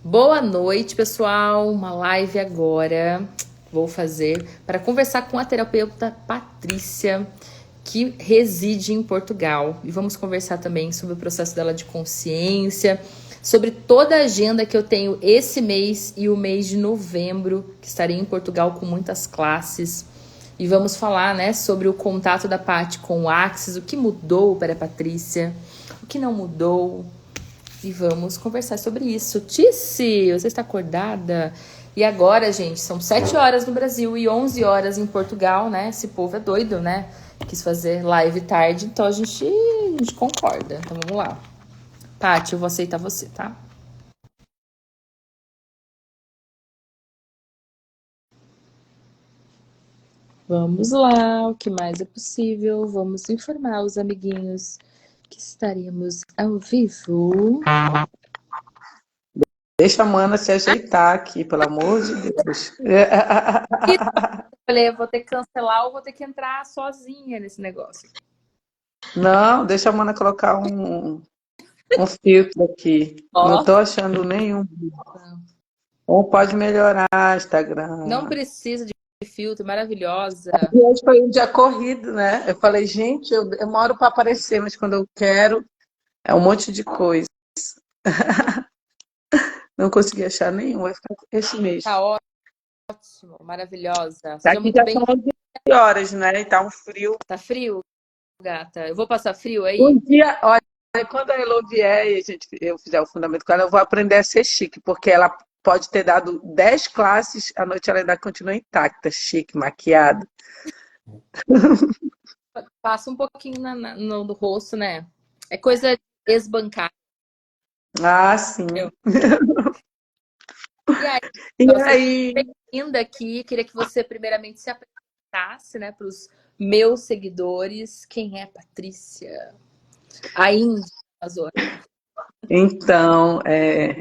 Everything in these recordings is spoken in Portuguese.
Boa noite, pessoal. Uma live agora vou fazer para conversar com a terapeuta Patrícia, que reside em Portugal. E vamos conversar também sobre o processo dela de consciência, sobre toda a agenda que eu tenho esse mês e o mês de novembro, que estarei em Portugal com muitas classes. E vamos falar, né, sobre o contato da Paty com o Axis, o que mudou para a Patrícia, o que não mudou, e vamos conversar sobre isso. Tice, você está acordada? E agora, gente, são 7 horas no Brasil e 11 horas em Portugal, né? Esse povo é doido, né? Quis fazer live tarde, então a gente concorda. Então vamos lá. Paty, eu vou aceitar você, tá? Vamos lá, o que mais é possível? Vamos informar os amiguinhos que estaremos ao vivo. Deixa a mana se ajeitar aqui, pelo amor de Deus. E falei, eu vou ter que cancelar ou vou ter que entrar sozinha nesse negócio. Não, deixa a mana colocar um filtro aqui. Não Ó, tô achando nenhum. Ou pode melhorar, não Instagram. precisa de filtro, maravilhosa. E hoje foi um dia corrido, né? Eu falei, gente, eu demoro para aparecer, mas quando eu quero, é um monte de coisa. Não consegui achar nenhum, vai ficar esse mesmo. Tá ótimo, maravilhosa. Seja Daqui muito já são bem. 11 horas, né? E tá um frio. Tá frio, gata? Eu vou passar frio Um aí? dia, olha, quando a Elo vier e eu fizer o fundamento com ela, eu vou aprender a ser chique, porque ela pode ter dado 10 classes, à noite ela ainda continua intacta, chique, maquiada. Passa um pouquinho no rosto, né? É coisa de ex-bancário. Ah, sim. E aí, E seja aí? bem-vinda aqui. Queria que você primeiramente se apresentasse, né, para os meus seguidores. Quem é Patrícia? A Índia Amazônia. Então,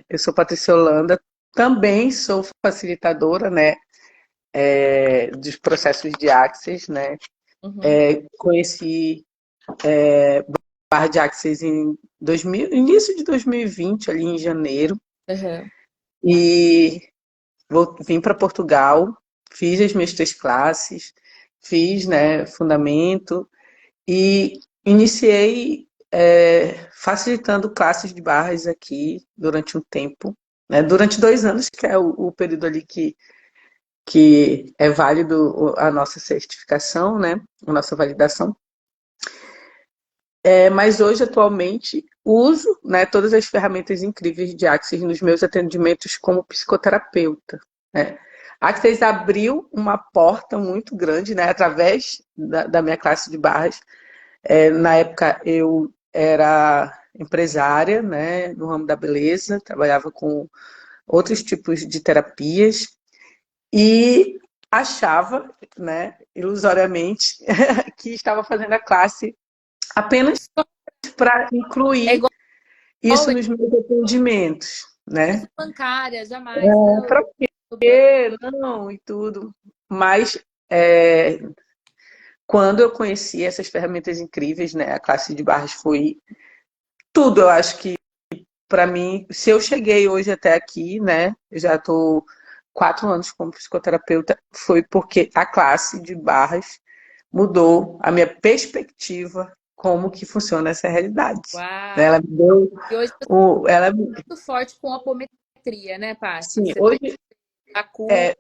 eu sou Patrícia Holanda, também sou facilitadora, né, dos processos de Access, né. Uhum, Conheci Barra de Access em início de 2020, ali em janeiro, uhum. e vim para Portugal, fiz as minhas 3 classes, fiz, né, fundamento e iniciei facilitando classes de barras aqui durante um tempo, né, durante 2 anos, que é o período ali que é válido a nossa certificação, né, a nossa validação. Mas hoje, atualmente, uso, né, todas as ferramentas incríveis de Axis nos meus atendimentos como psicoterapeuta, né. Axis abriu uma porta muito grande, né, através da minha classe de barras. Na época, eu era empresária, né, no ramo da beleza, trabalhava com outros tipos de terapias e achava, né, ilusoriamente, que estava fazendo a classe apenas para É incluir igual isso eu, nos meus atendimentos, né? ex-bancária, jamais. Não, Para quê? Não, e tudo. Mas é, quando eu conheci essas ferramentas incríveis, né? A classe de barras foi tudo. Eu acho que para mim, se eu cheguei hoje até aqui, né? Eu já estou 4 anos como psicoterapeuta, foi porque a classe de barras mudou a minha perspectiva como que funciona essa realidade. uau. Ela me deu E hoje eu ela tô muito forte com apometria, né, Paty? sim, Você tem hoje a cura.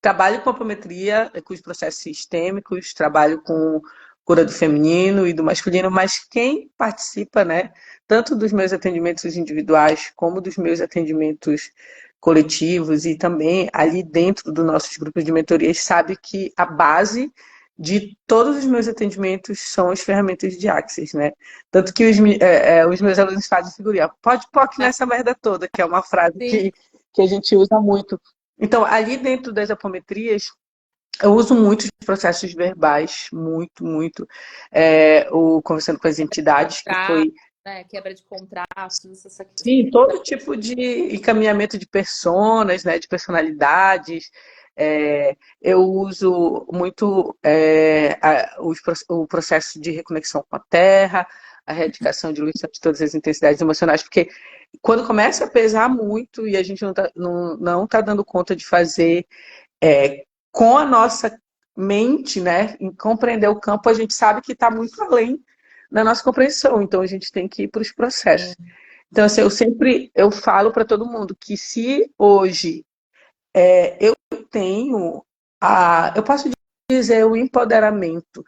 trabalho com apometria, com os processos sistêmicos, trabalho com cura do feminino e do masculino, mas quem participa, né, tanto dos meus atendimentos individuais como dos meus atendimentos coletivos e também ali dentro dos nossos grupos de mentorias, sabe que a base de todos os meus atendimentos são as ferramentas de Axis, né? Tanto que os meus alunos fazem figurinha, pode POC Ah, nessa merda toda, que é uma frase sim. que a gente usa muito. Então, ali dentro das apometrias, eu uso muito os processos verbais, muito, muito. O Conversando com as Entidades, que Contrato, foi, né? Quebra de contratos, essa questão. sim, todo tipo de encaminhamento de personas, né, de personalidades. Eu uso muito o processo de reconexão com a Terra, a erradicação, diluição de todas as intensidades emocionais, porque quando começa a pesar muito e a gente não tá dando conta de fazer com a nossa mente, né, em compreender o campo, a gente sabe que está muito além da nossa compreensão, então a gente tem que ir para os processos. Então, assim, eu falo para todo mundo que se hoje eu tenho eu posso dizer o empoderamento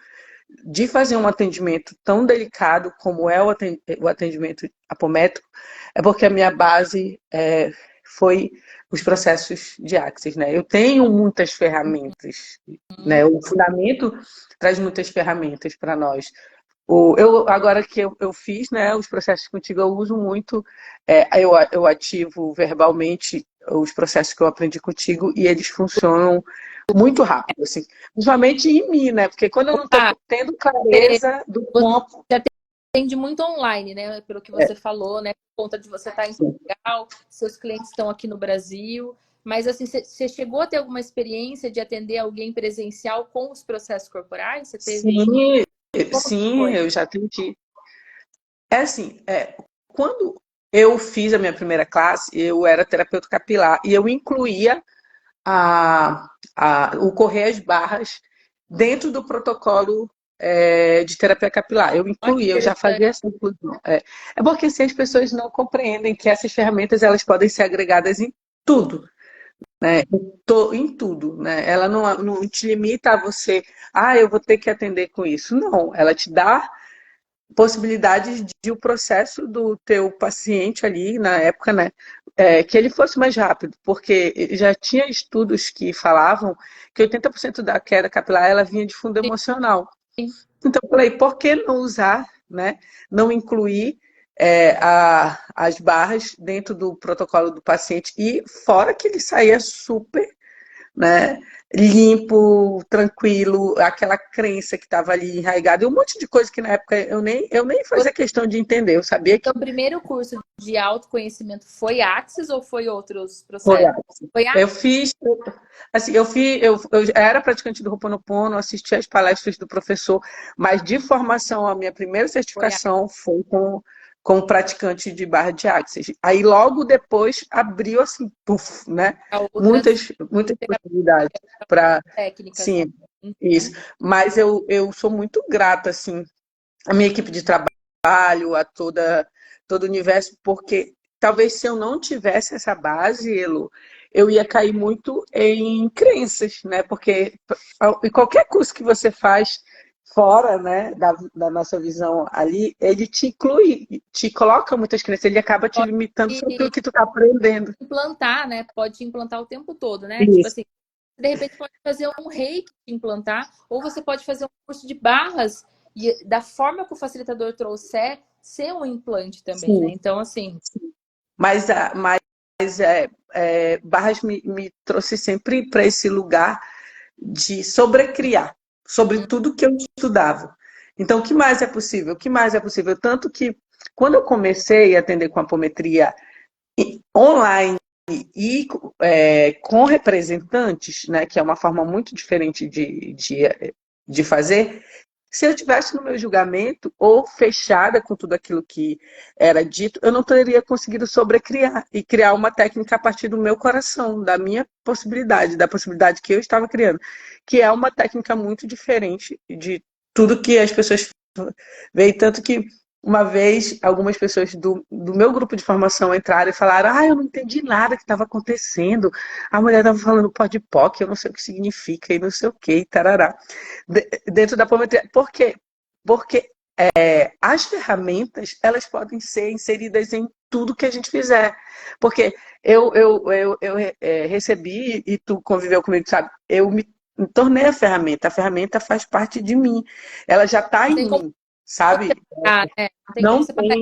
de fazer um atendimento tão delicado como é o atendimento apométrico, é porque a minha base foi os processos de Axis, né? Eu tenho muitas ferramentas, né? O fundamento traz muitas ferramentas para nós. Agora que eu fiz, né, os processos contigo, eu uso muito, eu ativo verbalmente os processos que eu aprendi contigo e eles funcionam muito rápido, assim. Principalmente em mim, né? Porque quando eu não estou tendo clareza do campo... Você atende muito online, né? Pelo que você falou, né? Por conta de você estar em Portugal, seus clientes estão aqui no Brasil. Mas, assim, você chegou a ter alguma experiência de atender alguém presencial com os processos corporais? Você teve... Sim, eu já atendi. Assim, quando eu fiz a minha primeira classe, eu era terapeuta capilar e eu incluía o correr as barras dentro do protocolo de terapia capilar. Eu incluía, eu já fazia essa inclusão. É porque assim, as pessoas não compreendem que essas ferramentas elas podem ser agregadas em tudo. Né? Em tudo, né? Ela não te limita a você, eu vou ter que atender com isso. Não, ela te dá possibilidades de o processo do teu paciente ali, na época, né, que ele fosse mais rápido, porque já tinha estudos que falavam que 80% da queda capilar ela vinha de fundo emocional. Então eu falei, por que não usar, né, não incluir as barras dentro do protocolo do paciente e fora que ele saía super, né, limpo, tranquilo, aquela crença que estava ali enraizada, e um monte de coisa que na época eu nem fazia questão de entender, eu sabia que... Então, o primeiro curso de autoconhecimento foi Axis ou foi outros Foi processos? Axis. Foi Eu Axis? fiz, assim, eu era praticante do Ho'oponopono, assisti às palestras do professor, mas de formação, a minha primeira certificação foi como praticante de barra de Axis. Aí logo depois abriu assim, puf, né? Muitas possibilidades para... técnicas, né? Sim, isso. Mas eu sou muito grata, assim, à minha equipe de trabalho, a todo o universo, porque talvez se eu não tivesse essa base, Elo, eu ia cair muito em crenças, né? Porque em qualquer curso que você faz fora, né, da nossa visão ali, ele te inclui, te coloca muitas crenças, ele acaba te limitando só pelo que tu está aprendendo. Implantar, né? Pode te implantar o tempo todo, né? Tipo Isso. assim, de repente pode fazer um reiki implantar, ou você pode fazer um curso de barras e da forma que o facilitador trouxer, ser um implante também, Sim. né? Então, assim... Mas Barras me trouxe sempre para esse lugar de sobrecriar sobre tudo que eu estudava. Então, o que mais é possível? O que mais é possível? Tanto que, quando eu comecei a atender com apometria online e com representantes, né, que é uma forma muito diferente de fazer, se eu tivesse no meu julgamento ou fechada com tudo aquilo que era dito, eu não teria conseguido sobrecriar e criar uma técnica a partir do meu coração, da minha possibilidade, da possibilidade que eu estava criando, que é uma técnica muito diferente de tudo que as pessoas veem, tanto que uma vez algumas pessoas do meu grupo de formação entraram e falaram: eu não entendi nada que estava acontecendo, a mulher estava falando pó de POC, eu não sei o que significa e não sei o que, e tarará. Dentro da apometria. Por quê? Porque as ferramentas, elas podem ser inseridas em tudo que a gente fizer. Porque eu recebi, e tu conviveu comigo, sabe? Eu me tornei a ferramenta faz parte de mim. Ela já está em mim, sabe? Não tem como separar.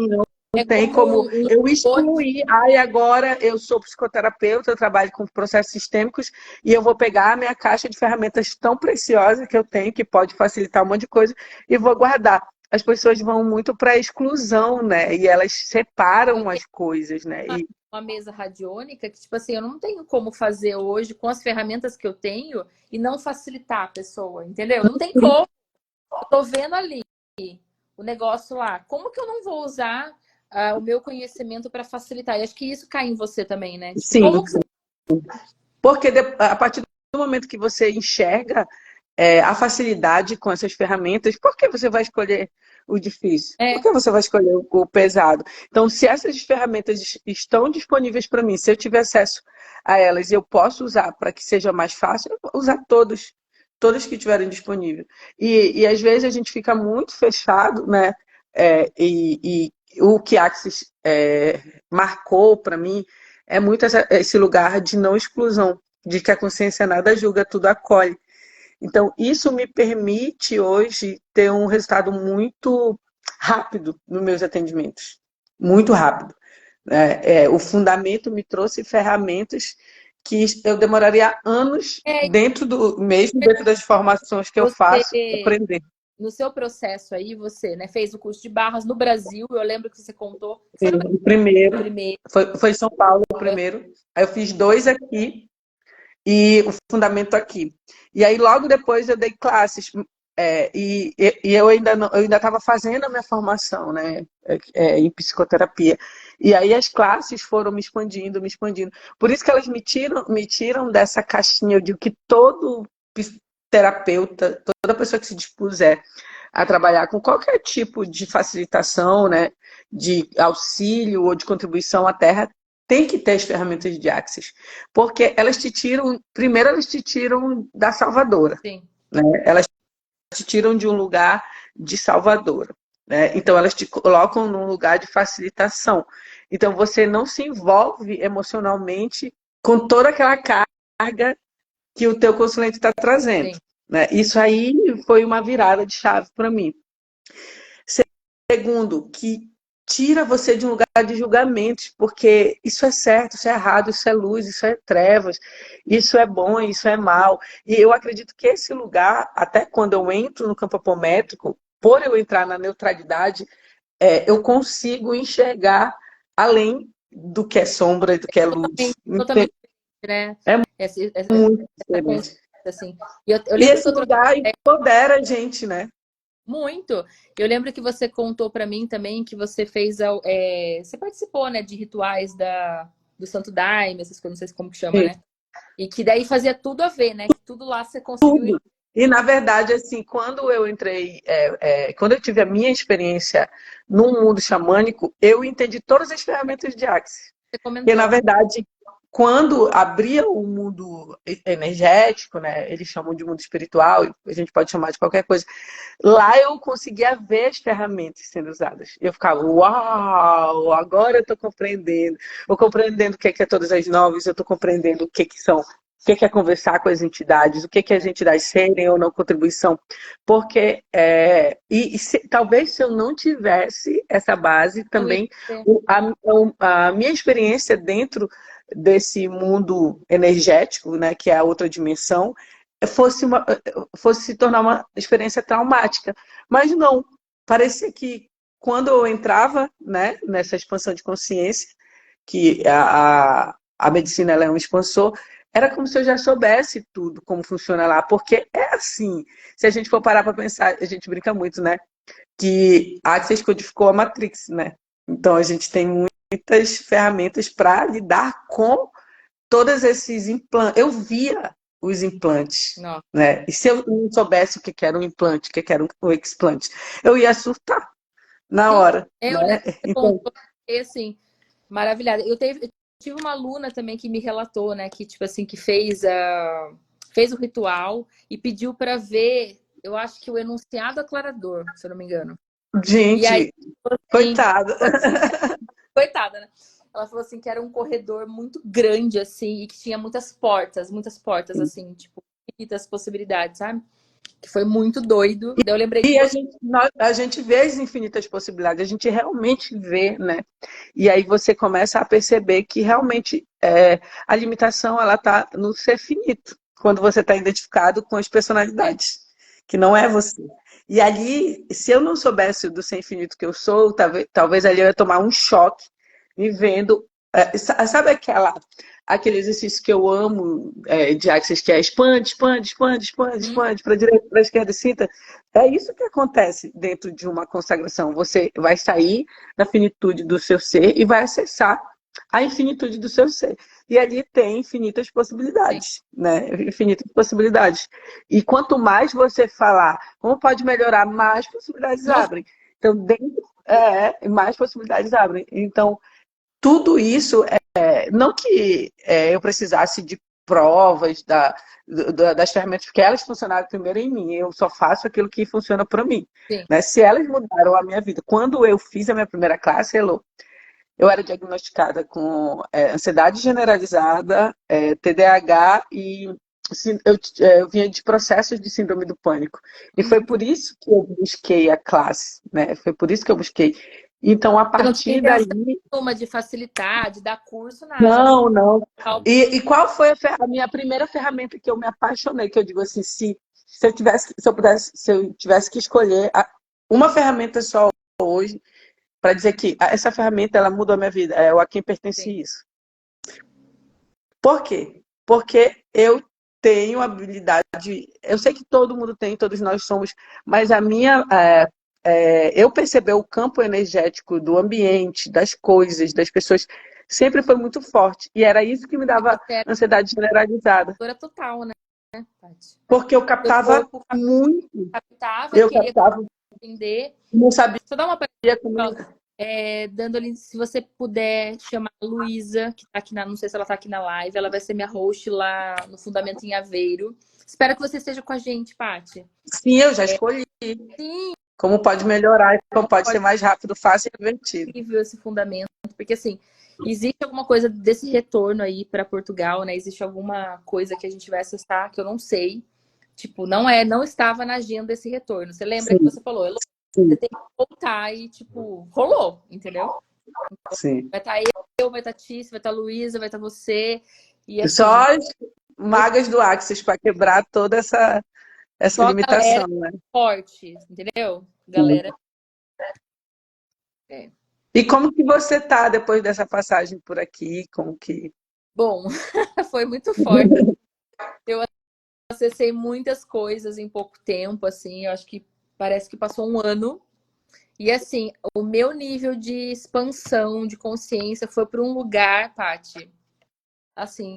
Não tem como eu excluir. Agora eu sou psicoterapeuta, eu trabalho com processos sistêmicos e eu vou pegar a minha caixa de ferramentas tão preciosa que eu tenho, que pode facilitar um monte de coisa, e vou guardar. As pessoas vão muito para a exclusão, né? E elas separam as coisas, né? Uma mesa radiônica que, tipo assim, eu não tenho como fazer hoje com as ferramentas que eu tenho e não facilitar a pessoa, entendeu? Não tem como. Eu tô vendo ali o negócio lá. Como que eu não vou usar o meu conhecimento para facilitar? E acho que isso cai em você também, né? Tipo, Sim, como que você... porque a partir do momento que você enxerga a facilidade com essas ferramentas, por que você vai escolher o difícil? Por É, que você vai escolher o pesado? Então, se essas ferramentas estão disponíveis para mim, se eu tiver acesso a elas e eu posso usar para que seja mais fácil, eu vou usar todos que tiverem disponível. E às vezes a gente fica muito fechado, né? E o que Axis marcou para mim é muito esse lugar de não exclusão, de que a consciência nada julga, tudo acolhe. Então, isso me permite hoje ter um resultado muito rápido nos meus atendimentos. Muito rápido. O fundamento me trouxe ferramentas que eu demoraria anos é, mesmo dentro das formações que eu faço, você, aprender. no seu processo aí, você, né, fez o curso de barras no Brasil, eu lembro que você contou, foi no Brasil O primeiro, primeiro, foi em São Paulo o primeiro. Aí eu fiz 2 aqui e o fundamento aqui. E aí logo depois eu dei classes e eu ainda estava fazendo a minha formação, né, em psicoterapia. E aí as classes foram me expandindo, me expandindo. Por isso que elas me tiram dessa caixinha. Eu digo que todo terapeuta, toda pessoa que se dispuser a trabalhar com qualquer tipo de facilitação, né, de auxílio ou de contribuição à Terra, tem que ter as ferramentas de Axis, porque elas te tiram, primeiro elas te tiram da salvadora, sim. né? Elas te tiram de um lugar de salvadora, né? Então elas te colocam num lugar de facilitação. Então você não se envolve emocionalmente com toda aquela carga que o teu consulente está trazendo, Sim. né? Isso aí foi uma virada de chave para mim. Segundo, que tira você de um lugar de julgamentos, porque isso é certo, isso é errado, isso é luz, isso é trevas, isso é bom, isso é mal. E eu acredito que esse lugar, até quando eu entro no campo apométrico, por eu entrar na neutralidade, eu consigo enxergar além do que é sombra e do que é luz. Totalmente, né? É muito Essa consciência, diferente. assim. E eu E lembro que esse eu troquei lugar empodera a gente, né? muito. Eu lembro que você contou para mim também que você fez, você participou, né, de rituais do Santo Daime, essas coisas, não sei como que chama, né? E que daí fazia tudo a ver, né? Que tudo lá você conseguiu. Tudo. E, na verdade, assim, quando eu entrei, quando eu tive a minha experiência no mundo xamânico, eu entendi todas as ferramentas de Axis. Você Porque, na comentou. verdade, quando abria o mundo energético, né, eles chamam de mundo espiritual, a gente pode chamar de qualquer coisa, lá eu conseguia ver as ferramentas sendo usadas. Eu ficava, uau, agora eu estou compreendendo. Eu compreendendo o que é todas as novas, eu estou compreendendo o que são, o que é conversar com as entidades, o que as entidades serem ou não contribuição. Porque, talvez se eu não tivesse essa base, Não ia também ser. a minha experiência dentro desse mundo energético, né, que é a outra dimensão, fosse, fosse se tornar uma experiência traumática. Mas não, parecia que quando eu entrava, né, nessa expansão de consciência, que a medicina ela é um expansor, era como se eu já soubesse tudo, como funciona lá, porque é assim, se a gente for parar para pensar, a gente brinca muito, né, que a Access codificou a Matrix, né, então a gente tem muitas ferramentas para lidar com todos esses implantes. Eu via os implantes, Não. né? E se eu não soubesse o que era um implante, o que era um explante, eu ia surtar na Sim, hora, eu lembro né? que você Então, contou, e, assim, maravilhada. Eu tive uma aluna também que me relatou, né, que tipo assim, que fez o ritual e pediu para ver, eu acho que o enunciado aclarador, se eu não me engano. E aí, gente, assim, coitada. coitada, né? Ela falou assim que era um corredor muito grande, assim, e que tinha muitas portas, assim, tipo, infinitas possibilidades, sabe? Que foi muito doido. Daí eu lembrei de E você. a gente vê as infinitas possibilidades, a gente realmente vê, né? E aí você começa a perceber que realmente a limitação ela está no ser finito, quando você está identificado com as É, personalidades, que não é você. E ali, se eu não soubesse do ser infinito que eu sou, talvez ali eu ia tomar um choque me vendo Sabe aquele exercício que eu amo de Axis, que é expande, expande, expande, expande, Hum, expande, para a direita, para a esquerda e sinta? É isso que acontece dentro de uma consagração. Você vai sair da finitude do seu ser e vai acessar a infinitude do seu ser. E ali tem infinitas sim, possibilidades, né? Infinitas possibilidades. E quanto mais você falar, como pode melhorar, mais possibilidades abrem. Então, mais possibilidades abrem. Então, tudo isso, não que eu precisasse de provas das ferramentas, porque elas funcionaram primeiro em mim, eu só faço aquilo que funciona para mim. sim. Né? Se elas mudaram a minha vida. Quando eu fiz a minha primeira classe, Elô, eu era diagnosticada com ansiedade generalizada, TDAH e eu vinha de processos de síndrome do pânico. E foi Uhum. por isso que eu busquei a classe, né? Foi por isso que eu busquei. Então, a Você não tinha partir daí. intenção nenhuma de facilitar, de dar curso, nada, né? Não, não. Só E qual foi a minha primeira ferramenta que eu me apaixonei? Que eu digo assim, se eu tivesse que escolher uma ferramenta só hoje, para dizer que essa ferramenta ela mudou a minha vida, a quem pertence assim, isso. Por quê? Porque eu tenho habilidade, eu sei que todo mundo tem, todos nós somos, mas eu perceber o campo energético do ambiente, das coisas, das pessoas, sempre foi muito forte. E era isso que me e dava você era ansiedade generalizada. dora total, né, Paty? Porque eu Seu captava corpo muito, captava, eu queria captava, entender. não sabia Só dá uma como ó, lidar. dando ali, se você puder chamar a Luísa, que tá aqui não sei se ela tá aqui na live, ela vai ser minha host lá no Fundamento em Aveiro. Espero que você esteja com a gente, Paty. Sim, eu já escolhi Sim, como pode melhorar e como pode ser pode mais rápido, fácil e ser divertido. incrível esse fundamento, porque assim, existe alguma coisa desse retorno aí para Portugal, né? Existe alguma coisa que a gente vai acessar que eu não sei. Tipo, não estava na agenda esse retorno. Você lembra que Sim, você falou, "Elô, você sim, tem que voltar e, tipo, rolou, entendeu? sim. Vai estar eu, vai estar Tícia, vai estar Luísa, vai estar você. E assim, Só as magas do Axis para quebrar toda essa só a galera limitação, né? forte, entendeu? Sim. Galera. É. E como que você tá depois dessa passagem por aqui? Como que. Bom, foi muito forte. Eu acessei muitas coisas em pouco tempo, assim. Eu acho que parece que passou um ano. E assim, o meu nível de expansão de consciência foi para um lugar, Paty, assim,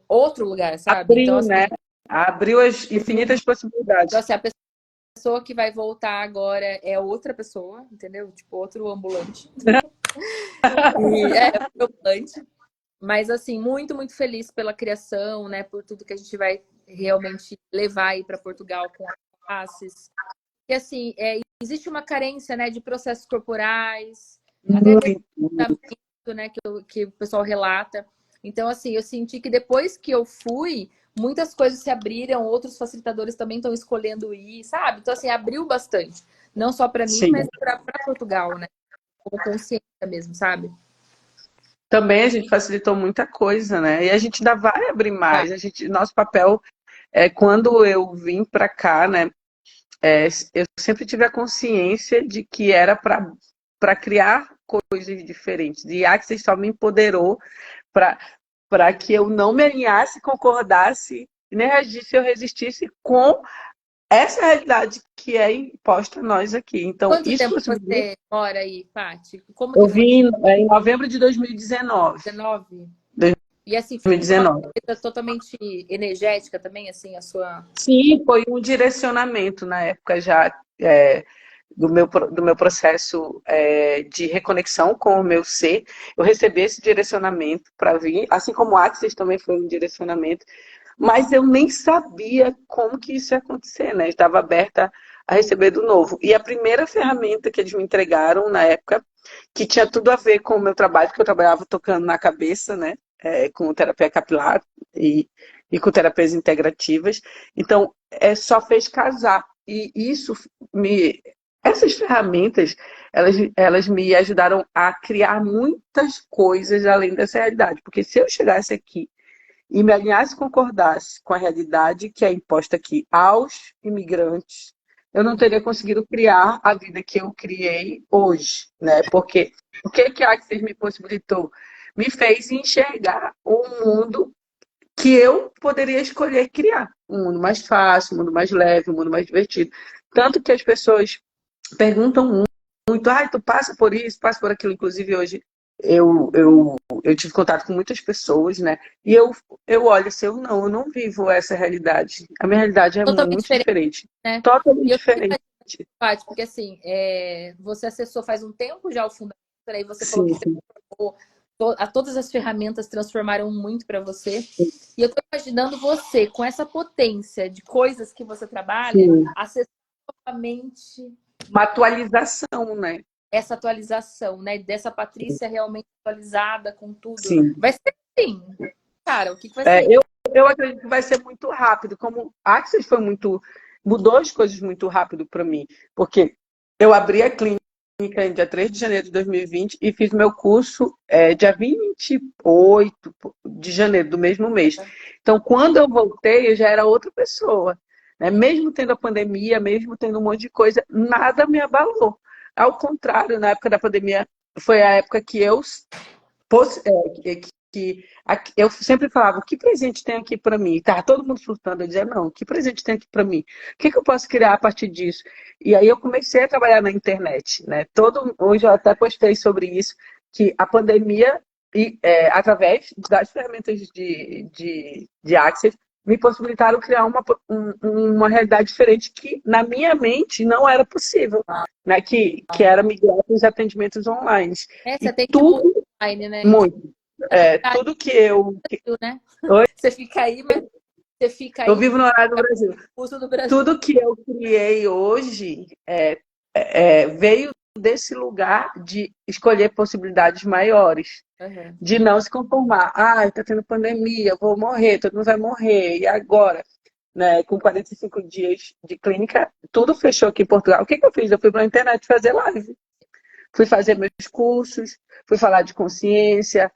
outro lugar, sabe? Então, Abriu, assim, né? Abriu as infinitas então, possibilidades. assim, a pessoa que vai voltar agora é outra pessoa, entendeu? Tipo, outro ambulante. E outro ambulante. Mas, assim, muito, muito feliz pela criação, né? Por tudo que a gente vai realmente levar aí para Portugal com as classes. E, assim, existe uma carência, né, de processos corporais, até de Muito. relacionamento, né, que o pessoal relata. Então, assim, eu senti que depois que eu fui, muitas coisas se abriram, outros facilitadores também estão escolhendo ir, sabe? Então, assim, abriu bastante. Não só para mim, Sim. mas para Portugal, né? Como consciência mesmo, sabe? Também a gente facilitou muita coisa, né? E a gente ainda vai abrir Tá. mais. Nosso papel quando eu vim para cá, né? Eu sempre tive a consciência de que era para criar coisas diferentes. E Axis só me empoderou para que eu não me alinhasse, concordasse, nem reagisse ou resistisse com essa realidade que é imposta a nós aqui. Então, Quanto isso tempo que você viu, você mora aí, Paty? Como eu que foi? vim em novembro de 2019. 19? E assim, foi uma 2019. coisa totalmente energética também, assim, a sua. Sim, foi um direcionamento na época já do meu processo de reconexão com o meu ser. Eu recebi esse direcionamento para vir, assim como o Axis também foi um direcionamento, mas eu nem sabia como que isso ia acontecer, né? Estava aberta a receber do novo. E a primeira ferramenta que eles me entregaram na época, que tinha tudo a ver com o meu trabalho, porque eu trabalhava tocando na cabeça, né? Com terapia capilar e com terapias integrativas. Então, só fez casar. E isso essas ferramentas, elas me ajudaram a criar muitas coisas além dessa realidade. Porque se eu chegasse aqui e me alinhasse e concordasse com a realidade que é imposta aqui aos imigrantes, eu não teria conseguido criar a vida que eu criei hoje, né? Porque o que a Access me possibilitou? me fez enxergar um mundo que eu poderia escolher criar. Um mundo mais fácil, um mundo mais leve, um mundo mais divertido. Tanto que as pessoas perguntam muito, tu passa por isso, passa por aquilo. Inclusive, hoje eu tive contato com muitas pessoas, né? E eu olho assim, eu não vivo essa realidade. A minha realidade é Totalmente muito diferente, diferente. né? E Totalmente eu fico diferente. imaginando, Paty, porque assim, você acessou faz um tempo já o fundamento, aí você falou Sim, que sim. todas as ferramentas transformaram muito para você. E eu tô imaginando você, com essa potência de coisas que você trabalha, Sim. acessar novamente Uma atualização, né? essa atualização, né? Dessa Patrícia realmente atualizada com tudo. Sim. Vai ser assim, cara, o que vai É, ser? eu acredito que vai ser muito rápido. Como Axis foi muito. Mudou as coisas muito rápido para mim. Porque eu abri a clínica em dia 3 de janeiro de 2020 e fiz meu curso dia 28 de janeiro do mesmo mês. Então, quando eu voltei, eu já era outra pessoa. Né? Mesmo tendo a pandemia, mesmo tendo um monte de coisa, nada me abalou. Ao contrário, na época da pandemia, foi a época que eu sempre falava, que presente tem aqui para mim? Tá todo mundo surtando, eu dizia, não, que presente tem aqui para mim? O que eu posso criar a partir disso? E aí eu comecei a trabalhar na internet, né? Hoje eu até postei sobre isso, que a pandemia, através das ferramentas de Access, me possibilitaram criar uma realidade diferente que, na minha mente, não era possível, né? Que era migrar para os atendimentos online. Você E tem que mudar tudo, online, né? muito. Você fica Tudo que eu. aí, né? Oi? Você fica aí, mas você fica Eu aí, vivo no horário do Brasil. uso do Brasil. Tudo que eu criei hoje veio desse lugar de escolher possibilidades maiores, Uhum. de não se conformar. Está tendo pandemia, eu vou morrer, todo mundo vai morrer. E agora? Né, com 45 dias de clínica, tudo fechou aqui em Portugal. O que eu fiz? Eu fui para a internet fazer live. Fui fazer meus cursos, fui falar de consciência,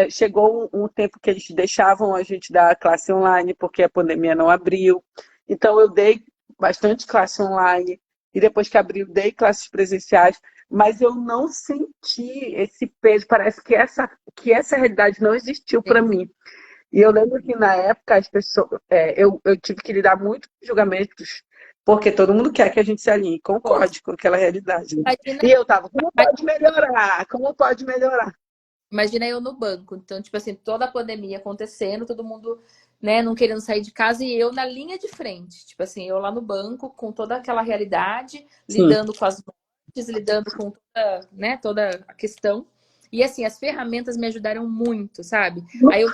chegou um tempo que eles deixavam a gente dar classe online porque a pandemia não abriu. Então eu dei bastante classe online e depois que abriu dei classes presenciais, mas eu não senti esse peso. Parece que essa realidade não existiu para Sim. mim. E eu lembro que na época as pessoas, eu tive que lidar muito com julgamentos, porque todo mundo quer que a gente se alinhe, Pô, concorde com aquela realidade. Né? imagina, E eu tava, como pode melhorar? Como pode melhorar? imagina eu no banco. Então, tipo assim, toda a pandemia acontecendo, todo mundo, né, não querendo sair de casa e eu na linha de frente. Tipo assim, eu lá no banco com toda aquela realidade, Sim. lidando com as mortes, lidando com toda, né, toda a questão. E assim, as ferramentas me ajudaram muito, sabe? Aí eu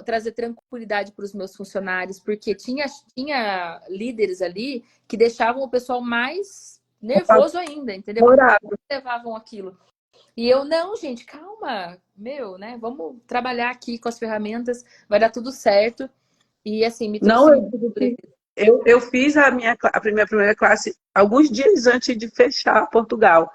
trazer tranquilidade para os meus funcionários, porque tinha líderes ali que deixavam o pessoal mais nervoso ainda, entendeu? Morado. Levavam aquilo. E eu, não, gente, calma, meu, né? Vamos trabalhar aqui com as ferramentas, vai dar tudo certo. E assim, me Não, trouxe eu muito. digo que eu fiz a minha primeira classe alguns dias antes de fechar Portugal.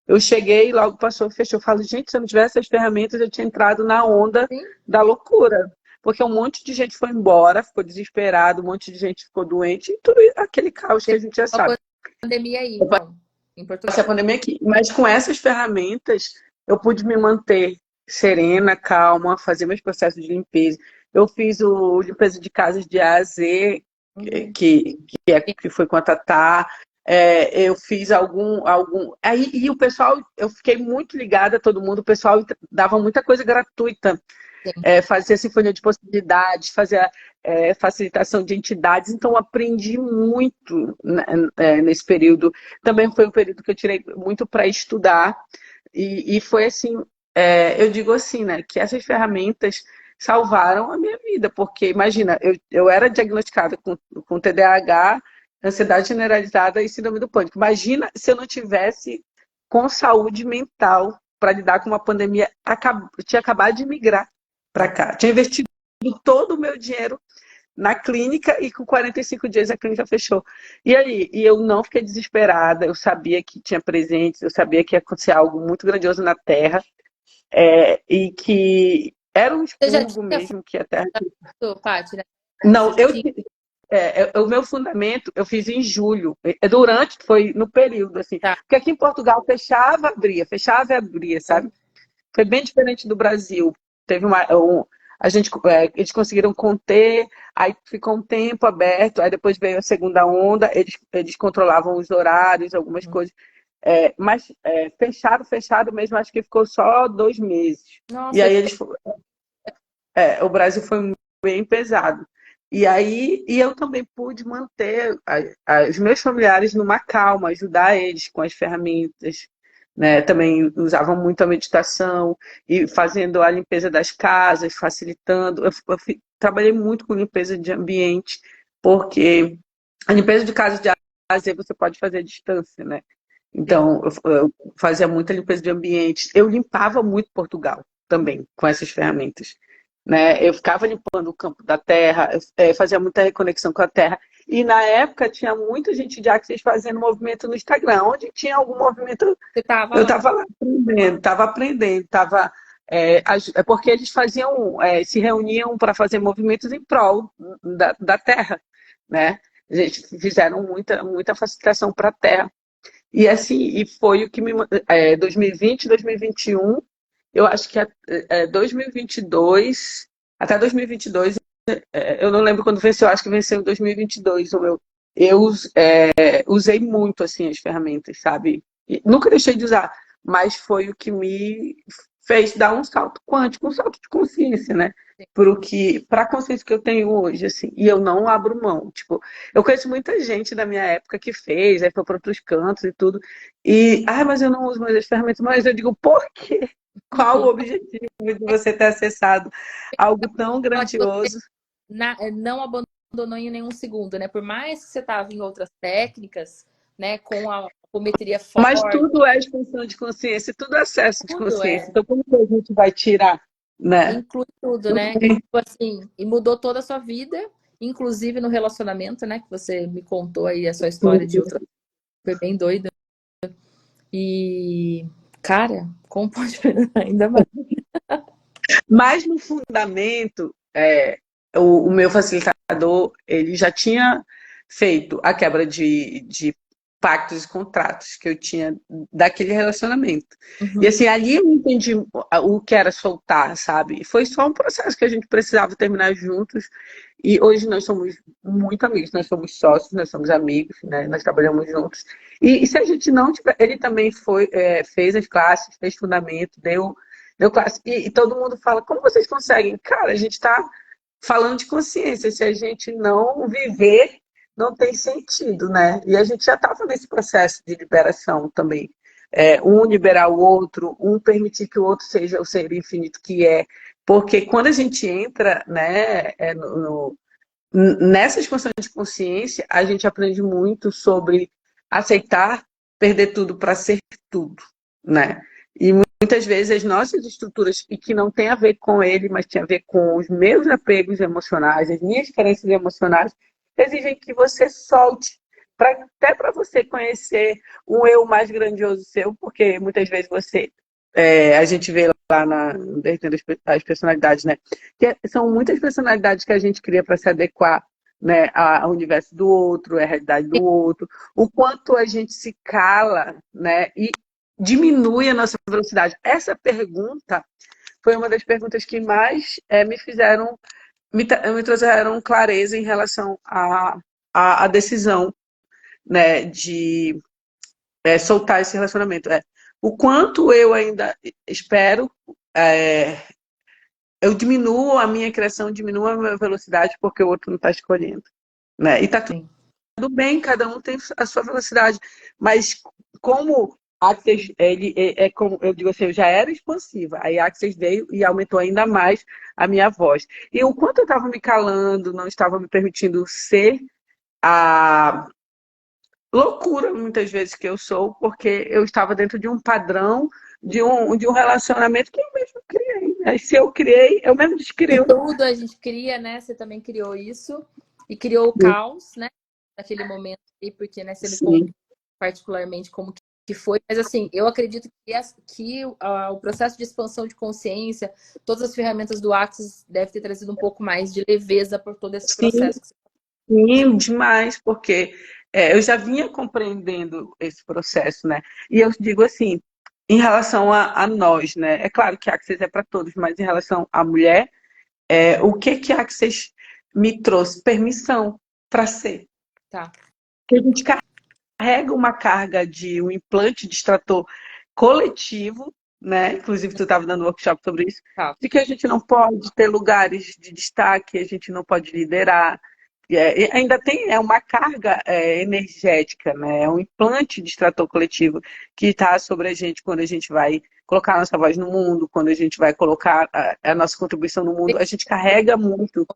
Eu cheguei, logo passou, fechou. Eu falo, gente, se eu não tivesse essas ferramentas, eu tinha entrado na onda Sim, da loucura. Porque um monte de gente foi embora, ficou desesperado, um monte de gente ficou doente, e tudo aquele caos que a gente já uma sabe. pandemia aí, então, em Essa Portugal. pandemia aqui. Mas com essas ferramentas, eu pude me manter serena, calma, fazer meus processos de limpeza. Eu fiz o limpeza de casas de A a Z, Uhum. que foi com a Tatá. Eu fiz algum. Aí, e o pessoal, eu fiquei muito ligada a todo mundo, o pessoal dava muita coisa gratuita. Sim. Fazia sinfonia de possibilidades, fazia facilitação de entidades, então eu aprendi muito né, nesse período. Também foi um período que eu tirei muito para estudar, e foi assim, eu digo assim, né, que essas ferramentas salvaram a minha vida, porque imagina, eu era diagnosticada com TDAH, ansiedade generalizada e síndrome do pânico. Imagina se eu não tivesse com saúde mental para lidar com uma pandemia, eu tinha acabado de migrar para cá. Tinha investido todo o meu dinheiro na clínica e com 45 dias a clínica fechou. E aí? E eu não fiquei desesperada, eu sabia que tinha presentes, eu sabia que ia acontecer algo muito grandioso na Terra, e que era um Você já expurgo tinha mesmo que a Terra. feito, Paty, né? Não, Você já tinha. O meu fundamento eu fiz em julho, foi no período, assim, Tá. porque aqui em Portugal fechava e abria, sabe? Foi bem diferente do Brasil. Teve eles conseguiram conter, aí ficou um tempo aberto, aí depois veio a segunda onda, eles controlavam os horários, algumas coisas. Mas fechado mesmo, acho que ficou só 2 meses. E Nossa, aí o Brasil foi bem pesado. E eu também pude manter os meus familiares numa calma, ajudar eles com as ferramentas, né? Também usavam muito a meditação e fazendo a limpeza das casas, facilitando. Trabalhei muito com limpeza de ambiente, porque a limpeza de casa de Ásia você pode fazer à distância, né? sim. Então, eu fazia muita limpeza de ambiente. Eu limpava muito Portugal também com essas ferramentas, né? Eu ficava limpando o campo da terra, fazia muita reconexão com a terra. E na época tinha muita gente de Axis fazendo movimento no Instagram. Onde tinha algum movimento, Você tava eu lá. estava lá aprendendo, é porque eles se reuniam para fazer movimentos em prol da terra, né? Eles fizeram muita facilitação para a terra. E assim, e foi o que 2020, 2021, eu acho que 2022, até 2022, eu não lembro quando venceu, eu acho que venceu em 2022 o meu. Eu usei muito assim as ferramentas, sabe? E nunca deixei de usar, mas foi o que me fez dar um salto quântico, um salto de consciência, né? Para a consciência que eu tenho hoje, assim, e eu não abro mão. Tipo, eu conheço muita gente da minha época que fez, aí foi para outros cantos e tudo, mas eu não uso mais as ferramentas, mas eu digo, por quê? Qual o objetivo de você ter acessado algo tão Só que você grandioso? não abandonou em nenhum segundo, né? Por mais que você tava em outras técnicas, né? Com a apometria Mas forte, tudo é expansão de consciência, tudo é acesso de tudo consciência. é. Então, como que a gente vai tirar, né? Inclui tudo, Não né? tem. Tipo assim, e mudou toda a sua vida, inclusive no relacionamento, né? Que você me contou aí a sua história de outra. Foi bem doida. E, cara, como pode ainda mais? Mas no fundamento, o meu facilitador, ele já tinha feito a quebra de pactos e contratos que eu tinha daquele relacionamento. E Uhum. assim, ali eu entendi o que era soltar, sabe? E foi só um processo que a gente precisava terminar juntos. E hoje nós somos muito amigos, nós somos sócios, nós somos amigos, né? Nós trabalhamos juntos. E se a gente não tiver, ele também fez as classes, fez fundamento, deu classe. E todo mundo fala, como vocês conseguem? Cara, a gente está falando de consciência. Se a gente não viver, não tem sentido, né? E a gente já estava nesse processo de liberação também. Um liberar o outro, um permitir que o outro seja o ser infinito que é. Porque quando a gente entra, né, nessa expansão de consciência, a gente aprende muito sobre aceitar perder tudo para ser tudo, né? E muitas vezes as nossas estruturas, e que não tem a ver com ele, mas tem a ver com os meus apegos emocionais, as minhas carências emocionais, exigem que você solte, até para você conhecer um eu mais grandioso seu, porque muitas vezes a gente vê lá Derretendo as Personalidades, né? Que são muitas personalidades que a gente cria para se adequar, né, ao universo do outro, à realidade do outro, o quanto a gente se cala, né, e diminui a nossa velocidade. Essa pergunta foi uma das perguntas que mais me trouxeram clareza em relação à decisão, né, de soltar esse relacionamento. O quanto eu ainda espero, é, eu diminuo a minha criação, diminuo a minha velocidade porque o outro não está escolhendo, né? E está Sim. tudo bem, cada um tem a sua velocidade, mas como Axis, ele como eu digo assim, eu já era expansiva, aí Axis veio e aumentou ainda mais a minha voz. E o quanto eu estava me calando, não estava me permitindo ser a loucura, muitas vezes, que eu sou, porque eu estava dentro de um padrão, de um relacionamento que eu mesmo criei. Né? Se eu criei, eu mesmo E descrio. tudo a gente cria, né? Você também criou isso. E criou o caos, né? Naquele momento aí, porque, né, você me contou Sim, particularmente como que foi. Mas, assim, eu acredito que o processo de expansão de consciência, todas as ferramentas do Axis deve ter trazido um pouco mais de leveza por todo esse sim, processo. Sim, demais, porque eu já vinha compreendendo esse processo, né? E eu digo assim, em relação a nós, né? É claro que a Access é para todos, mas em relação à mulher, o que que a Access me trouxe? Permissão para ser. Tá, Que a gente carrega uma carga de um implante de extrator coletivo, né? Inclusive, tu estava dando workshop sobre isso, tá. de que a gente não pode ter lugares de destaque, a gente não pode liderar. E ainda tem uma carga energética, né? É um implante de extrator coletivo que está sobre a gente quando a gente vai colocar a nossa voz no mundo, quando a gente vai colocar a nossa contribuição no mundo, a gente carrega muito.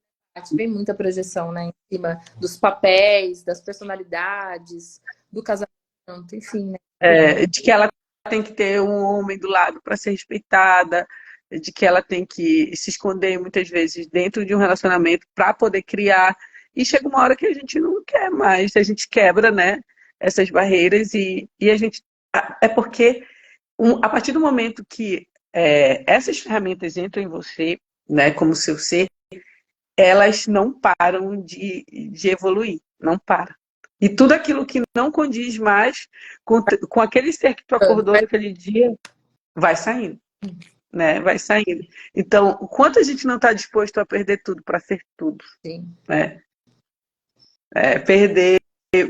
Vem muita projeção, né, em cima dos papéis, das personalidades, do casamento, enfim, né? De que ela tem que ter um homem do lado para ser respeitada, de que ela tem que se esconder muitas vezes dentro de um relacionamento para poder criar. E chega uma hora que a gente não quer mais, a gente quebra, né, essas barreiras e a gente. É porque a partir do momento que essas ferramentas entram em você, né, como seu ser, elas não param de evoluir, não param. E tudo aquilo que não condiz mais com aquele ser que tu acordou naquele dia, vai saindo, né? Vai saindo. Então, o quanto a gente não está disposto a perder tudo para ser tudo, Sim. né? Perder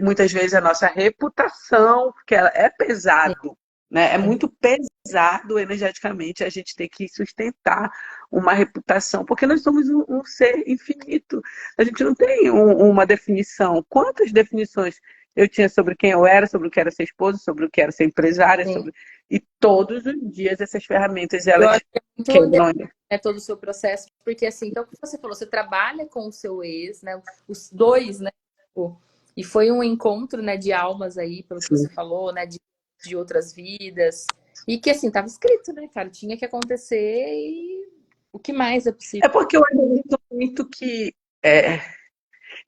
muitas vezes a nossa reputação, porque ela é pesado, né? É muito pesado energeticamente a gente ter que sustentar uma reputação, porque nós somos um ser infinito. A gente não tem uma definição. Quantas definições eu tinha sobre quem eu era, sobre o que era ser esposa, sobre o que era ser empresária, Sim. sobre... E todos os dias essas ferramentas, Eu elas acho que é muito quebram. todo o seu processo, porque assim, então, como você falou, você trabalha com o seu ex, né? Os dois, né? Tipo, e foi um encontro, né, de almas aí, pelo que você falou, né? De outras vidas. E que assim, tava escrito, né, cara? Tinha que acontecer e o que mais é possível? É porque eu acredito muito que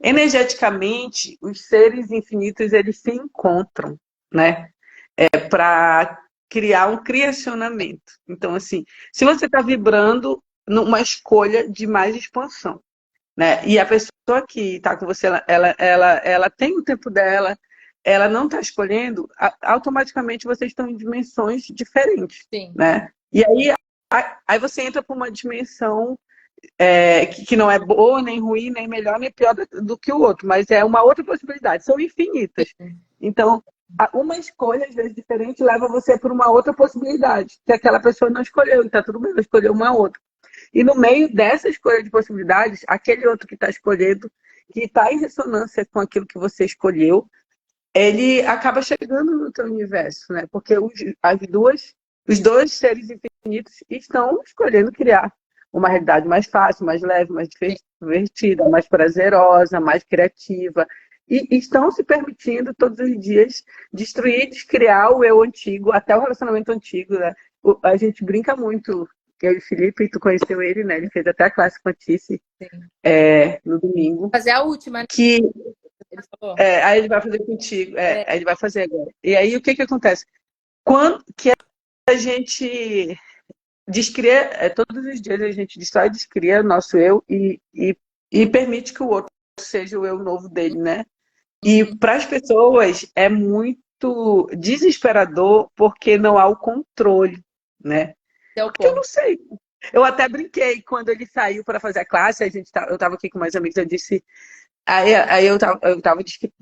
energeticamente os seres infinitos eles se encontram, né? Para criar um criacionamento. Então, assim, se você está vibrando numa escolha de mais expansão, né? E a pessoa que está com você, ela tem o tempo dela, ela não está escolhendo, automaticamente vocês estão em dimensões diferentes, Sim. né? E aí você entra para uma dimensão que não é boa, nem ruim, nem melhor, nem pior do que o outro, mas é uma outra possibilidade, são infinitas. Então, uma escolha, às vezes, diferente, leva você para uma outra possibilidade, que aquela pessoa não escolheu, e está tudo bem, ela escolheu uma outra. E no meio dessa escolha de possibilidades, aquele outro que está escolhendo, que está em ressonância com aquilo que você escolheu, ele acaba chegando no teu universo, né? Porque os dois seres infinitos estão escolhendo criar uma realidade mais fácil, mais leve, mais divertida, mais prazerosa, mais criativa. E estão se permitindo todos os dias destruir, descriar o eu antigo, até o relacionamento antigo, né? A gente brinca muito, eu e o Felipe, tu conheceu ele, né? Ele fez até a classe com a Tice no domingo. Fazer a última, né? Que Ele falou. aí ele vai fazer contigo. Aí ele vai fazer agora. E aí o que que acontece? Quando que a gente descria, todos os dias a gente destrói, descria nosso eu e permite que o outro seja o eu novo dele, né? E para as pessoas é muito desesperador porque não há o controle, né? Porque eu não sei. Eu até brinquei quando ele saiu para fazer a classe, eu estava aqui com mais amigos, eu disse. Aí eu tava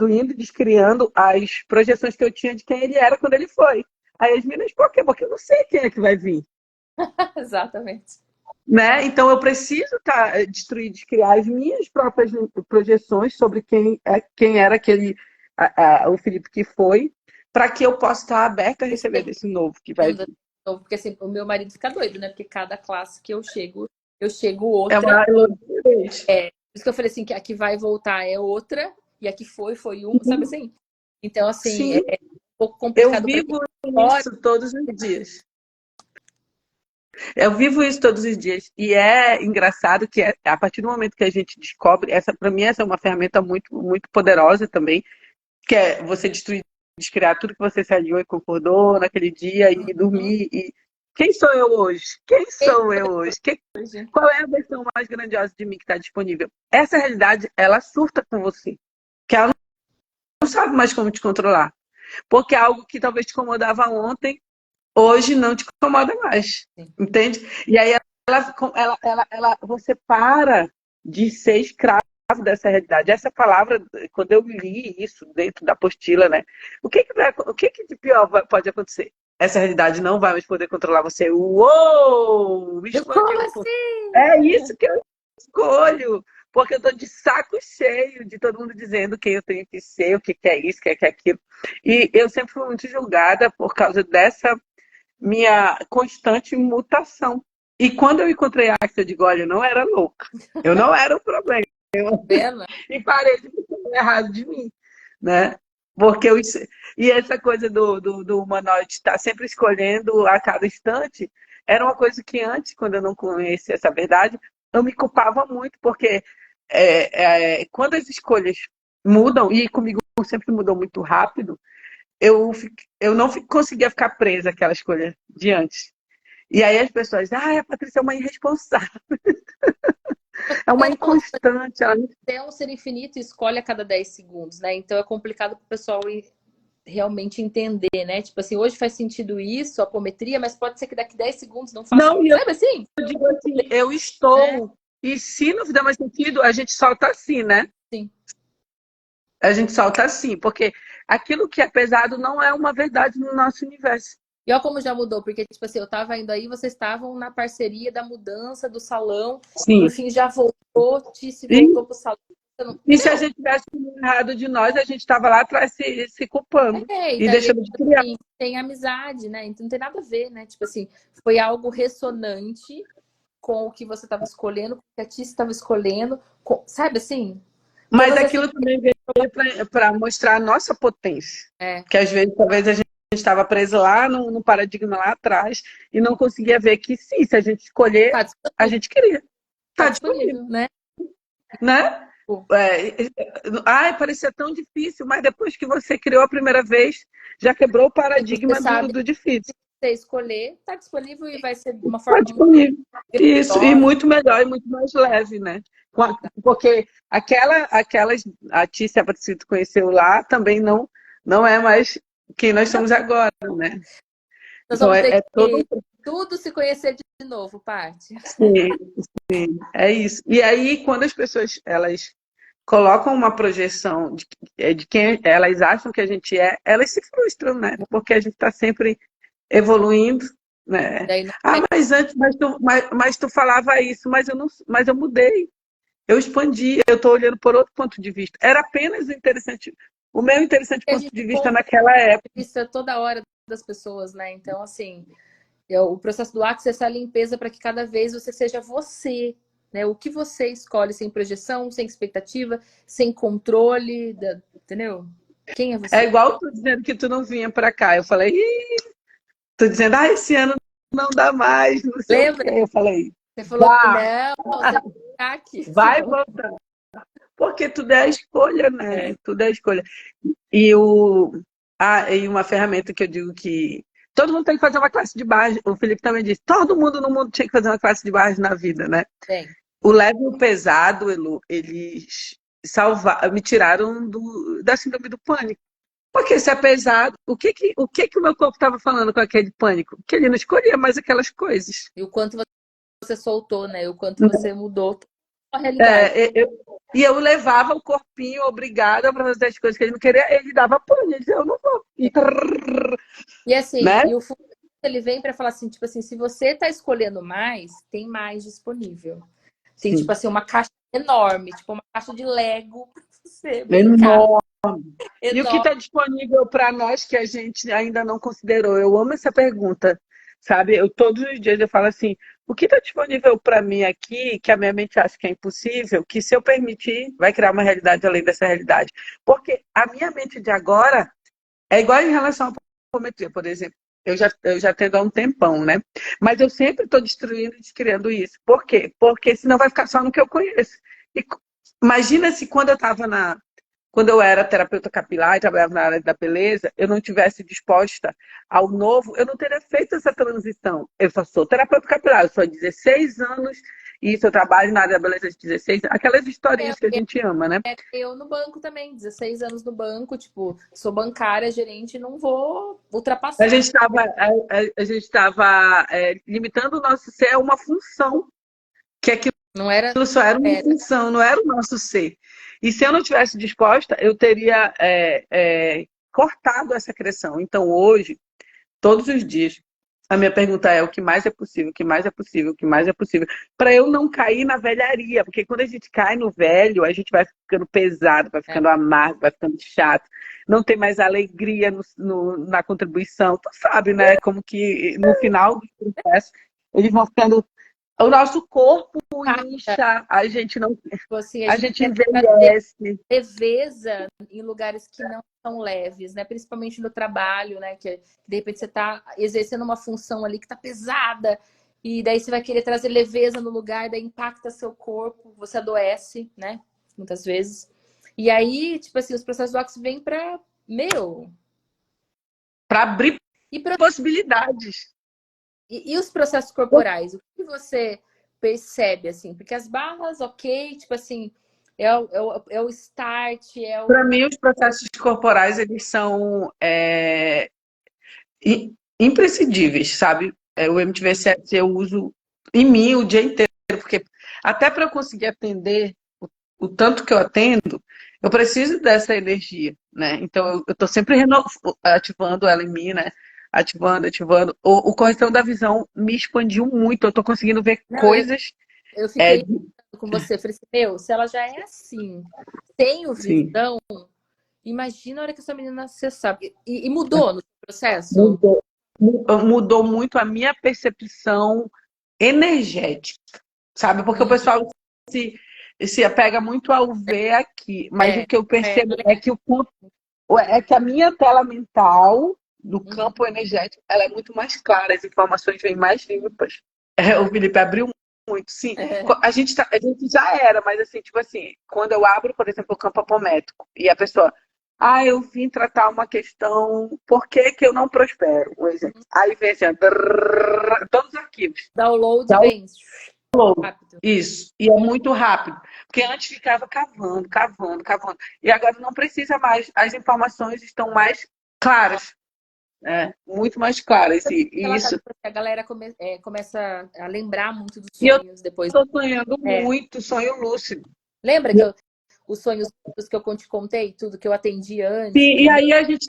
indo, descriando as projeções que eu tinha de quem ele era quando ele foi. Aí as meninas, por quê? Porque eu não sei quem é que vai vir. Exatamente. Né? Então eu preciso destruir, descriar as minhas próprias projeções sobre quem era o Felipe que foi, para que eu possa estar aberta a receber desse novo que vai vir. Porque assim, o meu marido fica doido, né? Porque cada classe que eu chego É outra. uma ilusão. Por isso que eu falei assim, que a que vai voltar é outra, e a que foi uma, sabe assim? Então, assim, Sim, é um pouco eu complicado para vivo isso todos os dias. Eu vivo isso todos os dias. E é engraçado que a partir do momento que a gente descobre, para mim, essa é uma ferramenta muito, muito poderosa também, que é você destruir, descriar tudo que você se alinhou e concordou naquele dia e dormir. Quem sou eu hoje? Quem sou eu hoje? Hoje. Qual é a versão mais grandiosa de mim que está disponível? Essa realidade, ela surta com você. Que ela não sabe mais como te controlar. Porque algo que talvez te incomodava ontem, hoje não te incomoda mais. Sim. Entende? E aí você para de ser escravo dessa realidade. Essa palavra, quando eu li isso dentro da apostila, né? O que de pior pode acontecer? Essa realidade não vai mais poder controlar você. Uou! Como Explodiu. assim? É isso que eu escolho. Porque eu tô de saco cheio de todo mundo dizendo quem eu tenho que ser, o que é isso, o que é aquilo. E eu sempre fui muito julgada por causa dessa minha constante mutação. E quando eu encontrei a Axel, eu digo, olha, eu não era louca. Eu não era o problema. Bela. E parei de ficar errado de mim, né? Porque e essa coisa do humanoide estar sempre escolhendo a cada instante era uma coisa que antes, quando eu não conhecia essa verdade, eu me culpava muito, porque quando as escolhas mudam, e comigo sempre mudou muito rápido, eu não conseguia ficar presa àquela escolha de antes. E aí as pessoas, a Patrícia é uma irresponsável, é uma inconstante. Você é um ser infinito e escolhe a cada 10 segundos, né? Então é complicado para o pessoal realmente entender, né? Tipo assim, hoje faz sentido isso, a apometria, mas pode ser que daqui 10 segundos não faça. Não, e Sabe assim? eu digo assim, eu estou. E se não fizer mais sentido, a gente solta assim, né? Sim. A gente solta assim, porque aquilo que é pesado não é uma verdade no nosso universo. E olha como já mudou, porque, tipo assim, eu tava indo aí, vocês estavam na parceria da mudança do salão, Sim. por fim já voltou, Tice voltou pro salão. E se a gente tivesse errado de nós, a gente estava lá atrás se culpando e e daí, deixando de criar. assim, tem amizade, né? Então não tem nada a ver, né? Tipo assim, foi algo ressonante com o que você estava escolhendo, com o que a Tice estava escolhendo, sabe assim? Mas aquilo também veio para mostrar a nossa potência. Que às vezes, talvez a gente estava preso lá no paradigma lá atrás e não conseguia ver que sim, se a gente escolher, a gente queria. Tá disponível, né? Parecia tão difícil, mas depois que você criou a primeira vez, já quebrou o paradigma do difícil. Você escolher, tá disponível e vai ser de uma Tá forma disponível. Isso, e muito melhor e muito mais leve, né? Porque a Tícia que tu conheceu lá também não é mais quem nós somos agora, né? Nós vamos ter que tudo se conhecer de novo, Paty. Sim, é isso. E aí, quando as pessoas elas colocam uma projeção de quem elas acham que a gente é, elas se frustram, né? Porque a gente está sempre evoluindo, né? Mas tu falava isso, mas eu mudei, eu expandi, eu estou olhando por outro ponto de vista. Era apenas o meu interessante ponto de vista naquela época. Isso é toda hora das pessoas, né? Então, assim, o processo do Axis é essa limpeza para que cada vez você seja você, né? O que você escolhe, sem projeção, sem expectativa, sem controle, entendeu? Quem é você? É igual tu dizendo que tu não vinha para cá. Eu falei, tô dizendo, esse ano não dá mais, não sei. Lembra? Eu falei, você falou que não, você vai ficar aqui. Vai voltar. Porque tudo é a escolha, né? Tudo é a escolha. E uma ferramenta que eu digo que todo mundo tem que fazer uma classe de base. O Felipe também disse, todo mundo no mundo tinha que fazer uma classe de base na vida, né? Tem. O leve e o pesado, Elu, eles me tiraram da síndrome do pânico. Porque se é pesado, o que o meu corpo estava falando com aquele pânico? Que ele não escolhia mais aquelas coisas. E o quanto você soltou, né? E o quanto você mudou a realidade. E eu levava o corpinho obrigada para fazer as coisas que ele não queria, ele dava pânico, ele dizia, eu não vou. E assim, né? e o fundo ele vem para falar assim, tipo assim, se você tá escolhendo mais, tem mais disponível. Tem, tipo assim, uma caixa enorme, tipo uma caixa de Lego para você brincar. Enorme. E o que está disponível para nós que a gente ainda não considerou? Eu amo essa pergunta, sabe? Todos os dias eu falo assim, o que está disponível para mim aqui, que a minha mente acha que é impossível, que se eu permitir, vai criar uma realidade além dessa realidade. Porque a minha mente de agora é igual em relação à apometria, por exemplo. Eu já tendo há um tempão, né? Mas eu sempre estou destruindo e descriando isso. Por quê? Porque senão vai ficar só no que eu conheço. E imagina se quando eu estava quando eu era terapeuta capilar e trabalhava na área da beleza, eu não tivesse disposta ao novo, eu não teria feito essa transição. Eu só sou terapeuta capilar, eu sou há 16 anos, e isso eu trabalho na área da beleza de 16 anos, aquelas É, historinhas que a gente ama, né? eu no banco também, 16 anos no banco, tipo, sou bancária, gerente, não vou A ultrapassar. gente estava a gente estava limitando o nosso ser a uma função, que aquilo Não era, só era uma era. função, não era o nosso ser. E se eu não tivesse disposta, eu teria cortado essa criação. Então, hoje, todos os dias, a minha pergunta é o que mais é possível, o que mais é possível, o que mais é possível, para eu não cair na velharia, porque quando a gente cai no velho, a gente vai ficando pesado, vai É. ficando amargo, vai ficando chato, não tem mais alegria na contribuição. Tu sabe, né? Como que no final do processo eles vão ficando. O nosso corpo Tá, incha, a gente não, tipo assim, a a gente gente quer trazer envelhece. leveza em lugares que não são leves, né? Principalmente no trabalho, né? Que de repente você está exercendo uma função ali que está pesada, e daí você vai querer trazer leveza no lugar, daí impacta seu corpo, você adoece, né? Muitas vezes. E aí, tipo assim, os processos do Ox vêm para, meu, Para abrir e, pra, possibilidades. e os processos corporais? O que você percebe, assim? Porque as barras, ok, tipo assim, é o start, é Para o. mim, os processos corporais eles são imprescindíveis, sabe? O MTV7 eu uso em mim o dia inteiro, porque até para eu conseguir atender o tanto que eu atendo, eu preciso dessa energia, né? Então eu estou sempre ativando ela em mim, né? Ativando, ativando. O correção da visão me expandiu muito. Eu estou conseguindo ver Não, coisas. eu É, fiquei com você, falei assim, meu, se ela já é assim, tem o sim, visão, imagina a hora que essa menina você sabe. E mudou no processo? mudou, mudou muito a minha percepção energética, sabe? Porque o Hum, pessoal se apega muito ao ver aqui, mas o é, que eu é, percebo é que a minha tela mental do uhum. campo energético ela é muito mais clara, as informações vêm mais limpas. O Felipe abriu muito, sim. É. A gente já era, mas assim, tipo assim, quando eu abro, por exemplo, o campo apométrico e a pessoa, eu vim tratar uma questão, por que que eu não prospero? Um exemplo. Aí vem assim, ó, todos os arquivos. Download vem rápido. Isso, e é muito rápido, porque antes ficava cavando, cavando, cavando, e agora não precisa mais, as informações estão mais claras, muito mais claras, e Ela tá, isso. a galera começa a lembrar muito dos E eu sonhos depois. estou sonhando É. muito, sonho lúcido. Lembra que os sonhos que eu te contei, tudo que eu atendi antes, E primeiro, aí a gente,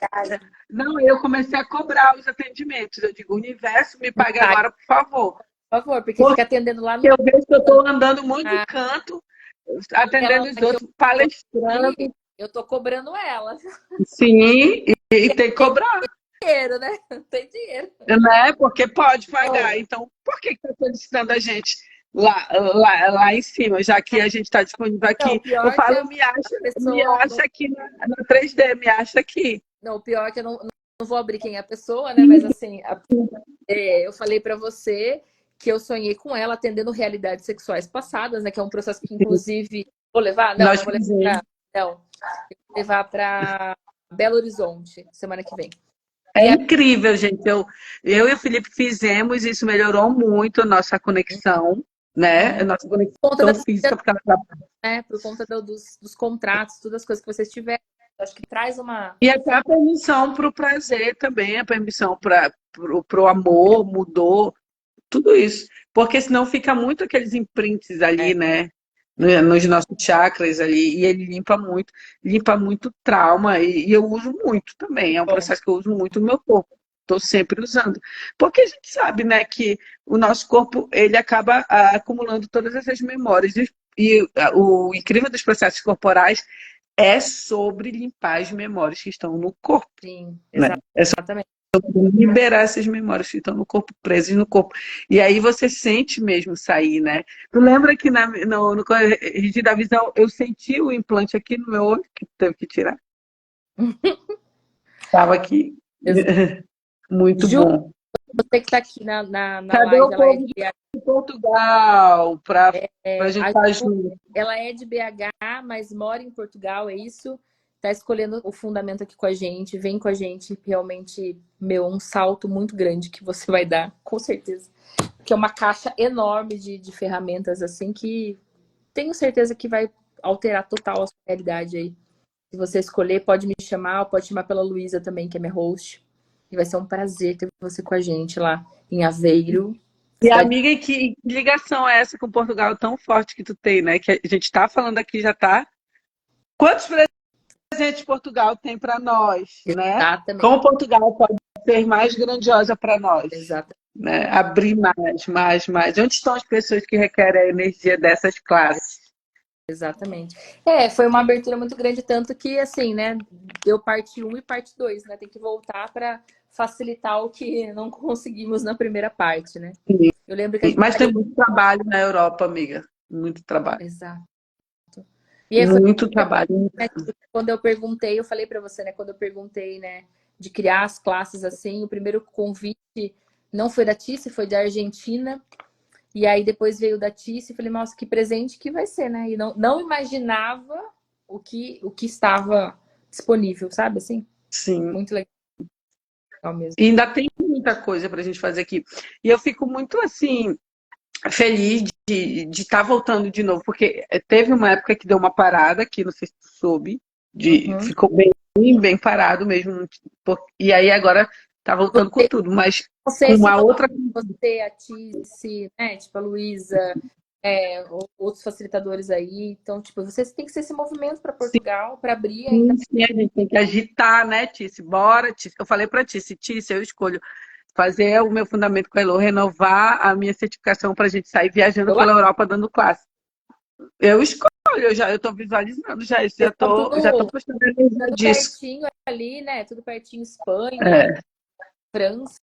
não, eu comecei a cobrar os atendimentos, eu digo, universo, me me pague pague, agora, por favor, por favor, porque porque fica atendendo lá no eu vejo que eu estou andando muito de canto, e ela atendendo os que eu outros, palestrando, vi, eu tô cobrando ela. sim, e tem que cobrar. Dinheiro, né? Não tem dinheiro. Né? Porque pode pagar. Oh, Então, por que está solicitando a gente lá em cima, já que a gente está disponível não, aqui? Eu pior que falo, a me pessoa. acha aqui na 3D, me acha aqui. Não, pior que eu não vou abrir quem é a pessoa, né? Mas assim, eu falei pra você que eu sonhei com ela atendendo realidades sexuais passadas, né? Que é um processo que, inclusive, vou levar? Não, Nós não vou levar fizemos. não. Eu vou levar pra Belo Horizonte semana que vem. É E a, incrível, gente. Eu e o Felipe fizemos, isso melhorou muito a nossa conexão, né? A nossa por conta da conexão física, porque ela trabalha. né, por conta dos contratos, todas as coisas que vocês tiveram. Acho que traz uma. E até a permissão para o prazer também, a permissão para o amor mudou. Tudo isso. Porque senão fica muito aqueles imprints ali, É, né? Nos nossos chakras ali. E ele limpa muito trauma. E eu uso muito também. É um bom. processo que eu uso muito no meu corpo. Estou sempre usando. Porque a gente sabe, né, que o nosso corpo ele acaba acumulando todas essas memórias. O incrível dos processos corporais é sobre limpar as memórias que estão no corpo, Sim, né? É exatamente. liberar essas memórias que estão no corpo, presas no corpo. E aí você sente mesmo sair, né? Tu lembra que no corrigir da visão eu senti o implante aqui no meu olho, que teve que tirar? Estava aqui. Muito Ju, bom. você que está aqui na Cadê live, o ela é de povo BH. de Portugal para a gente A estar Ju, junto? ela é de BH, mas mora em Portugal, é isso? tá escolhendo o fundamento aqui com a gente, vem com a gente, realmente, meu, um salto muito grande que você vai dar, com certeza. Que é uma caixa enorme de ferramentas, assim, que tenho certeza que vai alterar total a sua realidade aí. Se você escolher, pode me chamar, ou pode chamar pela Luísa também, que é minha host. E vai ser um prazer ter você com a gente lá em Aveiro. E Cidade... amiga, que ligação é essa com Portugal tão forte que tu tem, né? Que a gente está falando aqui já tá. Quantos presentes Portugal tem para nós, né? Exatamente. Como Portugal pode ser mais grandiosa para nós, Exatamente. né? Abrir mais. Onde estão as pessoas que requerem a energia dessas classes? Exatamente. Foi uma abertura muito grande, tanto que, assim, né, deu parte 1 e parte 2, né? Tem que voltar para facilitar o que não conseguimos na primeira parte, né? Eu lembro que a gente Mas tem saiu... muito trabalho na Europa, amiga. Muito trabalho. Exato. E aí foi Muito trabalho. né, quando eu perguntei, eu falei para você, né, quando eu perguntei, né, de criar as classes assim, o primeiro convite não foi da Tice, foi da Argentina. E aí depois veio da Tice e falei, nossa, que presente que vai ser, né? E não imaginava o que estava disponível, sabe? Assim, Sim. muito legal mesmo. E ainda tem muita coisa para a gente fazer aqui. E eu fico muito assim feliz de estar voltando de novo, porque teve uma época que deu uma parada aqui, não sei se tu soube, Uhum. ficou bem parado mesmo. E aí agora tá voltando com Você, tudo, mas não com sei se uma outra. você, a Tice, né, tipo a Luísa, outros facilitadores aí. Então, tipo, vocês têm que ser esse movimento para Portugal, para abrir ainda. Sim, a gente tem que agitar, né, Tícia? Bora, Tícia. Eu falei pra Tícia, eu escolho fazer o meu fundamento com a Elo, renovar a minha certificação para a gente sair viajando Eu acho pela Europa dando classe. Eu escolho, eu tô visualizando já isso, que estão já tô tudo, postando energia tudo disso. pertinho ali, né? Tudo pertinho, Espanha, É, França.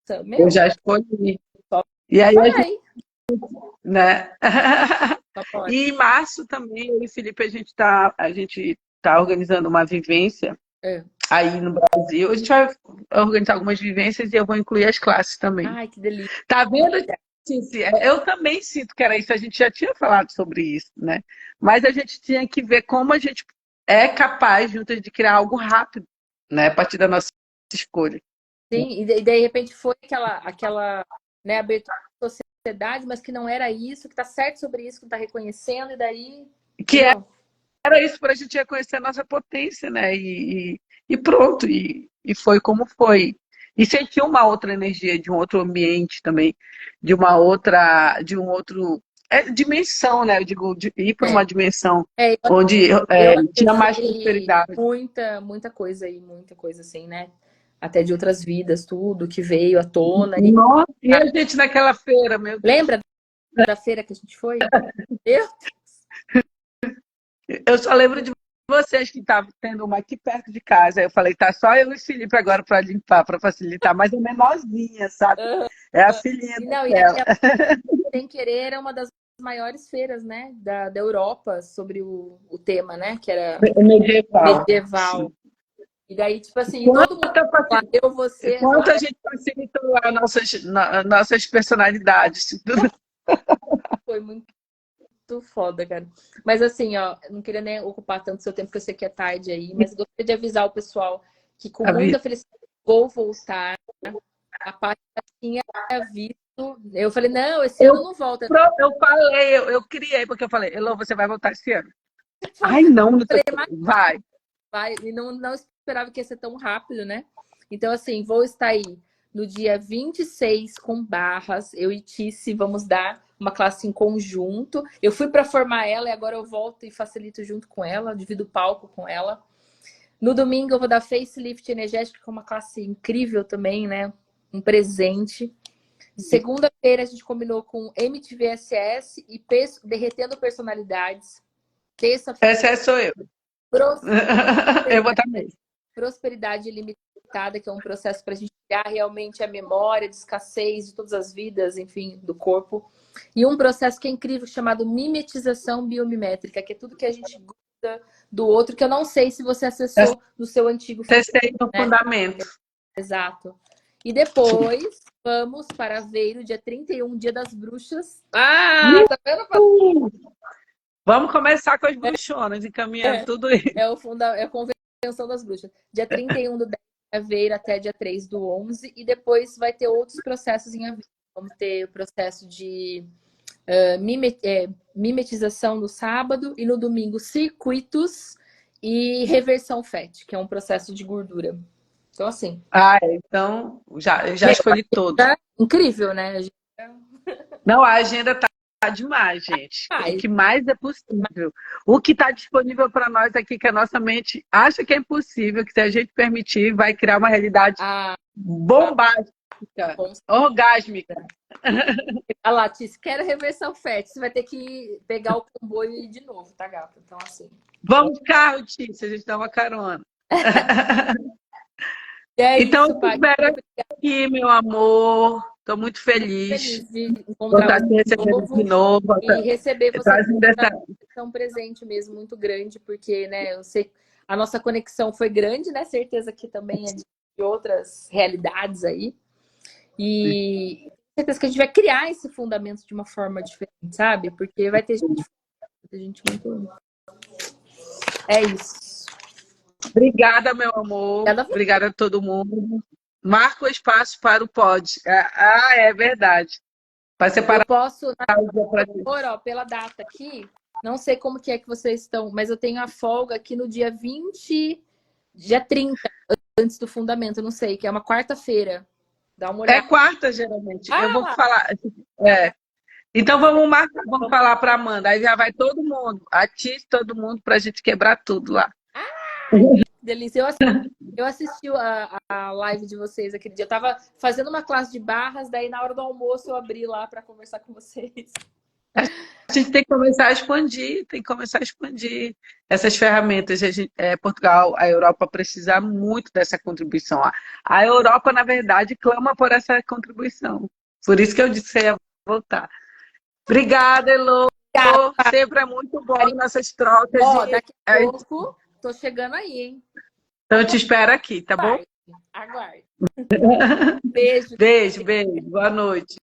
eu Meu, já escolhi. só E aí, vai, né? só pode. E em março também, eu e o Felipe, a gente tá organizando uma vivência É. aí no Brasil. A gente vai organizar algumas vivências e eu vou incluir as classes também. Ai, que delícia. Tá vendo, Cici? Eu também sinto que era isso. A gente já tinha falado sobre isso, né? Mas a gente tinha que ver como a gente é capaz juntas de criar algo rápido, né? A partir da nossa escolha. Sim, e de repente foi aquela né, abertura da sociedade, mas que não era isso, que tá certo sobre isso, que tá reconhecendo, e daí, Que meu, era isso para a gente reconhecer a nossa potência, né? E pronto, e foi como foi. E sentir uma outra energia de um outro ambiente também, de um outro dimensão, né? Eu digo, de ir para uma é, dimensão é, onde eu tinha mais acessei prosperidade. muita coisa aí, muita coisa assim, né? Até de outras vidas, tudo que veio à tona. E, Nossa, e a gente naquela feira, meu Deus. lembra da feira que a gente foi? Eu? Eu só lembro de vocês que estavam tendo uma aqui perto de casa. Aí eu falei, tá só eu e o Felipe agora para limpar, para facilitar, mas é menorzinha, sabe? É a filhinha E não, e daquela. aquela, sem querer, era uma das maiores feiras, né, da Europa sobre o tema, né, que era Medieval. medieval. Sim. E daí, tipo assim, todo mundo Quanta, lá, eu, você, quanta gente facilitou nossas personalidades. foi muito foda, cara. Mas assim, ó, não queria nem ocupar tanto seu tempo, porque eu sei que é tarde aí, mas gostaria de avisar o pessoal que com A vida. muita felicidade vou voltar. A parte tinha visto. Eu falei, não, esse ano Eu, não volta. eu falei, eu criei, porque eu falei, Elô, você vai voltar esse ano. Ai, não, não sei. Eu falei, Vai. vai, e não esperava que ia ser tão rápido, né? Então, assim, vou estar aí no dia 26 com Barras. Eu e Tice vamos dar uma classe em conjunto. Eu fui para formar ela e agora eu volto e facilito junto com ela, divido o palco com ela. No domingo eu vou dar facelift energético, que é uma classe incrível também, né? Um presente. Segunda-feira a gente combinou com MTVSS e derretendo personalidades. Terça-feira, Essa sou eu. Eu vou estar mesmo. prosperidade ilimitada, que é um processo para a gente criar realmente a memória de escassez de todas as vidas, enfim, do corpo. E um processo que é incrível, chamado mimetização biomimétrica, que é tudo que a gente gruda do outro, que eu não sei se você acessou no seu antigo, Testei no né? fundamento. Exato. E depois vamos para Aveiro, dia 31, Dia das Bruxas. Ah, tá vendo? Vamos começar com as bruxonas, encaminhando É, tudo isso. é o Convenção das Bruxas. Dia 31 do 10 de Aveiro até dia 3 do 11. E depois vai ter outros processos em Aveiro. Vamos ter o processo de mimetização no sábado e no domingo circuitos e reversão FET, que é um processo de gordura. Então, assim. Então já escolhi todos. Incrível, né? Não, a agenda tá demais, gente. O que mais é possível. O que está disponível para nós aqui, que a nossa mente acha que é impossível, que se a gente permitir, vai criar uma realidade bombástica, orgásmica. A Latice, quero reversão FET. Você vai ter que pegar o comboio e ir de novo, tá, gata? Então, assim. Vamos de carro, Tícia, a gente dá uma carona. Então, eu espero aqui, meu amor. Estou muito feliz de encontrar de novo e receber vocês uma presente mesmo muito grande, porque, né, eu sei a nossa conexão foi grande, né? Certeza que também é de outras realidades aí. E certeza que a gente vai criar esse fundamento de uma forma diferente, sabe? Porque vai ter gente muito. É isso. Obrigada, meu amor. Obrigada a todo mundo. Marca o espaço para o pod. É verdade. Vai separar. Eu posso, pela data aqui, não sei como que é que vocês estão, mas eu tenho a folga aqui no dia 20, dia 30, antes do fundamento, não sei, que é uma quarta-feira. Dá uma olhada. É quarta, geralmente. Eu vou falar. Então vamos falar para Amanda. Aí já vai todo mundo. Ative todo mundo para a gente quebrar tudo lá. Delícia. Eu assisti a live de vocês aquele dia. Eu tava fazendo uma classe de barras, daí na hora do almoço eu abri lá para conversar com vocês. A gente tem que começar a expandir, essas ferramentas. Portugal, a Europa precisa muito dessa contribuição. A Europa, na verdade, clama por essa contribuição. Por isso que eu disse que ia voltar. Obrigada, Elô. Sempre é muito bom nossas trocas. Daqui a pouco, tô chegando aí, hein? Então eu te espero aqui, tá bom? Aguarde. Beijo. Beijo. Boa noite.